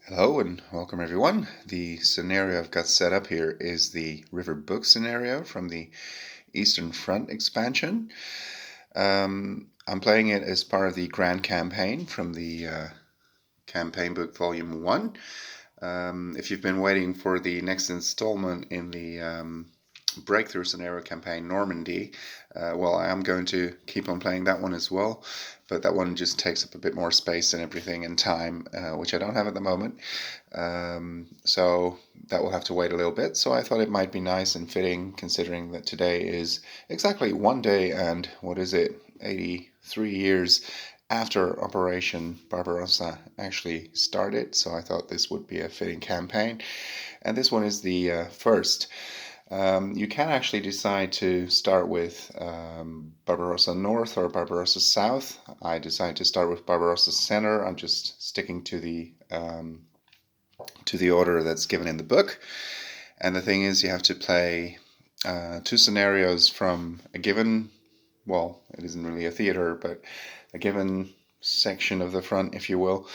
Hello and welcome everyone. The scenario I've got set up here is the River Book scenario from the Eastern Front expansion. I'm playing it as part of the Grand Campaign from the Campaign Book Volume 1. If you've been waiting for the next installment in the Breakthrough Scenario Campaign Normandy, well, I am going to keep on playing that one as well, but that one just takes up a bit more space and everything and time, which I don't have at the moment. So that will have to wait a little bit. So I thought it might be nice and fitting, considering that today is exactly 1 day and 83 years after Operation Barbarossa actually started. So I thought this would be a fitting campaign. And this one is the first. You can actually decide to start with Barbarossa North or Barbarossa South. I decided to start with Barbarossa Center. I'm just sticking to the order that's given in the book. And the thing is, you have to play two scenarios from a given, well, it isn't really a theater, but a given section of the front, if you will.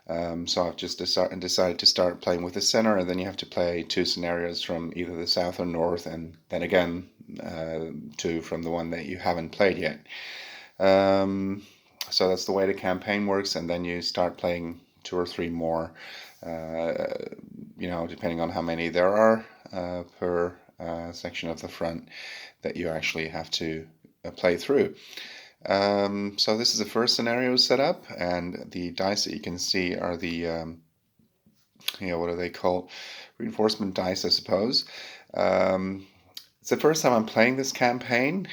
So I've just decided to start playing with the center, and then you have to play two scenarios from either the south or north, and then again two from the one that you haven't played yet. So that's the way the campaign works, and then you start playing two or three more, depending on how many there are per section of the front that you actually have to play through. So this is the first scenario set up, and the dice that you can see are the, what are they called? Reinforcement dice, I suppose. It's the first time I'm playing this campaign,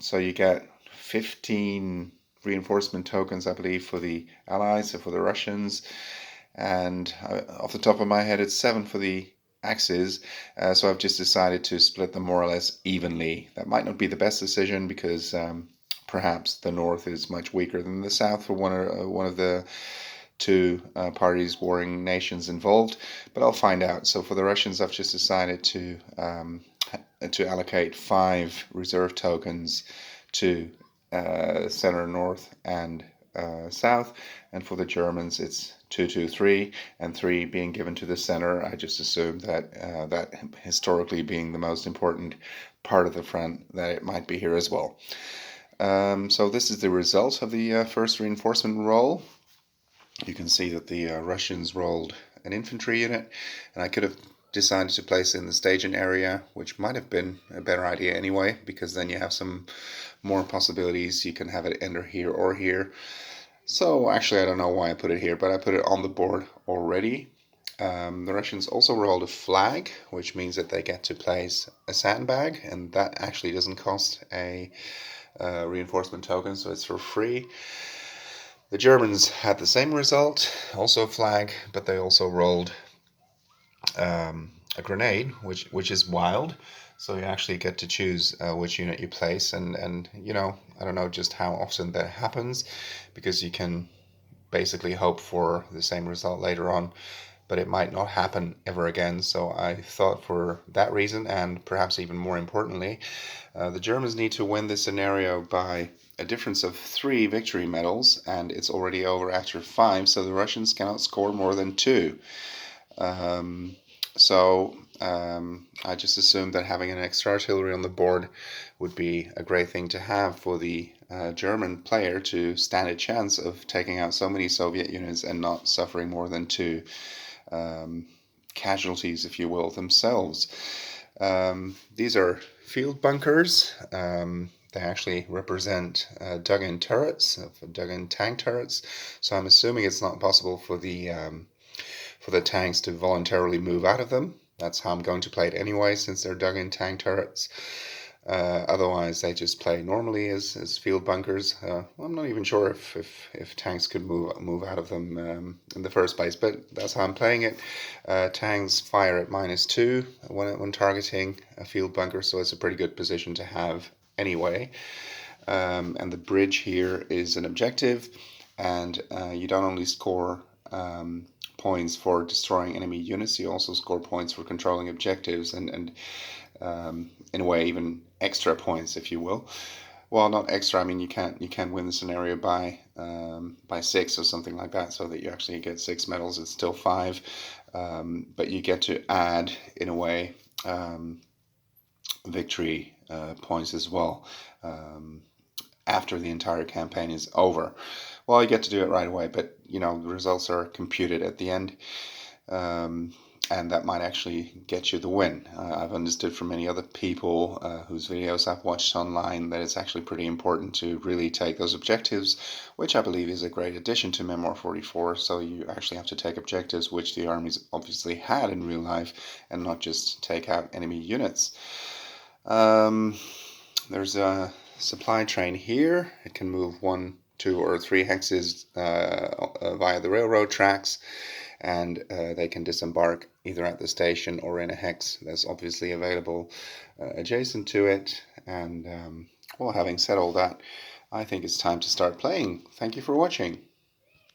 so you get 15 reinforcement tokens, I believe, for the Allies, so for the Russians, and off the top of my head, it's 7 for the Axis, so I've just decided to split them more or less evenly. That might not be the best decision because perhaps the North is much weaker than the South for one of the two parties, warring nations involved, but I'll find out. So for the Russians, I've just decided to allocate 5 reserve tokens to center, north, and south, and for the Germans, it's 2, 2, 3, and 3 being given to the center. I just assumed that that historically being the most important part of the front, that it might be here as well. So this is the result of the first reinforcement roll. You can see that the Russians rolled an infantry unit, and I could have decided to place it in the staging area, which might have been a better idea anyway, because then you have some more possibilities. You can have it enter here or here. So actually, I don't know why I put it here, but I put it on the board already. The Russians also rolled a flag, which means that they get to place a sandbag, and that actually doesn't cost a reinforcement token, so it's for free. The Germans had the same result, also a flag, but they also rolled a grenade, which is wild. So you actually get to choose which unit you place, and I don't know just how often that happens, because you can basically hope for the same result later on, but it might not happen ever again. So I thought for that reason, and perhaps even more importantly, the Germans need to win this scenario by a difference of 3 victory medals, and it's already over after 5, so the Russians cannot score more than 2. I just assumed that having an extra artillery on the board would be a great thing to have for the German player to stand a chance of taking out so many Soviet units and not suffering more than 2 casualties, if you will, themselves. These are field bunkers. They actually represent dug-in turrets, dug-in tank turrets. So I'm assuming it's not possible for the tanks to voluntarily move out of them. That's how I'm going to play it anyway, since they're dug-in tank turrets. Otherwise, they just play normally as field bunkers. I'm not even sure if tanks could move out of them in the first place, but that's how I'm playing it. Tanks fire at -2 when targeting a field bunker, so it's a pretty good position to have anyway. And the bridge here is an objective, and you don't only score points for destroying enemy units, you also score points for controlling objectives, and in a way even extra points, if you will. Well, not extra, I mean you can't win the scenario by by 6 or something like that, so that you actually get 6 medals. It's still 5, but you get to add, in a way, victory points as well after the entire campaign is over. Well, you get to do it right away, but the results are computed at the end. And that might actually get you the win. I've understood from many other people whose videos I've watched online that it's actually pretty important to really take those objectives, which I believe is a great addition to Memoir 44. So you actually have to take objectives which the armies obviously had in real life and not just take out enemy units. There's a supply train here. It can move 1, 2, or 3 hexes via the railroad tracks, and they can disembark either at the station or in a hex that's obviously available adjacent to it. And well, having said all that, I think it's time to start playing. Thank you for watching.